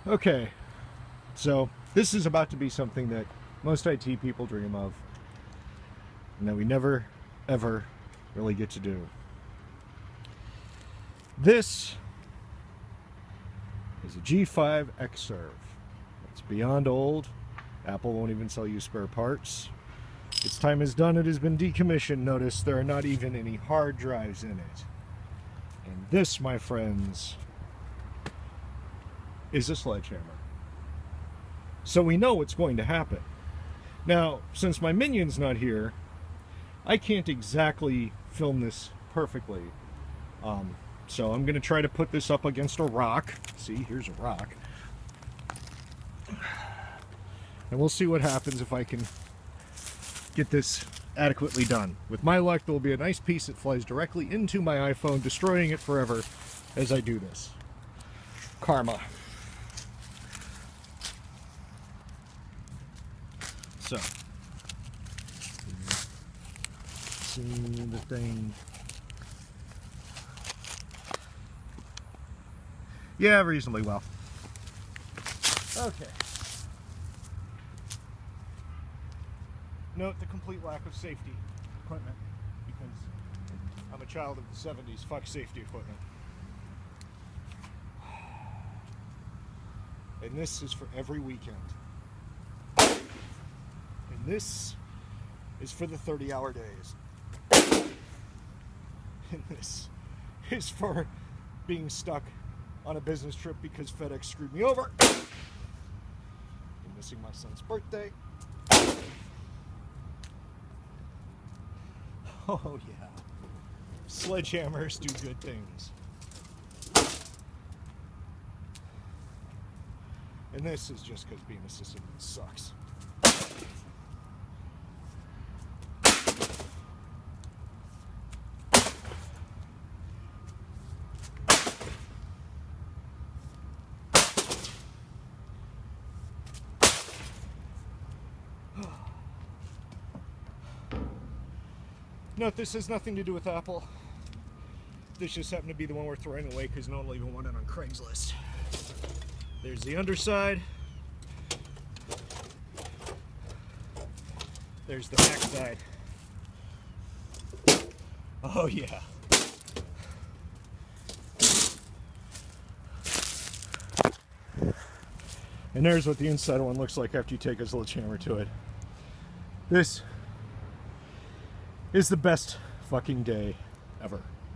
Okay, so this is about to be something that most IT people dream of, and that we never, ever really get to do. This is a G5 Xserve. It's beyond old. Apple won't even sell you spare parts. Its time is done. It has been decommissioned. Notice there are not even any hard drives in it. And this, my friends, is a sledgehammer. So we know what's going to happen. Now, since my minion's not here, I can't exactly film this perfectly. So I'm going to try to put this up against a rock. See, here's a rock. And we'll see what happens if I can get this adequately done. With my luck, there'll be a nice piece that flies directly into my iPhone, destroying it forever as I do this. Karma. So, see the thing. Yeah, reasonably well. Okay. Note the complete lack of safety equipment, because I'm a child of the 70s. Fuck safety equipment. And this is for every weekend. And this is for the 30-hour days. And this is for being stuck on a business trip because FedEx screwed me over. I'm missing my son's birthday. Oh yeah. Sledgehammers do good things. And this is just because being a Sicilian sucks. Note, this has nothing to do with Apple. This just happened to be the one we're throwing away because no one will even want it on Craigslist. There's the underside. There's the backside. Oh yeah. And there's what the inside one looks like after you take a sledgehammer to it. This is the best fucking day ever.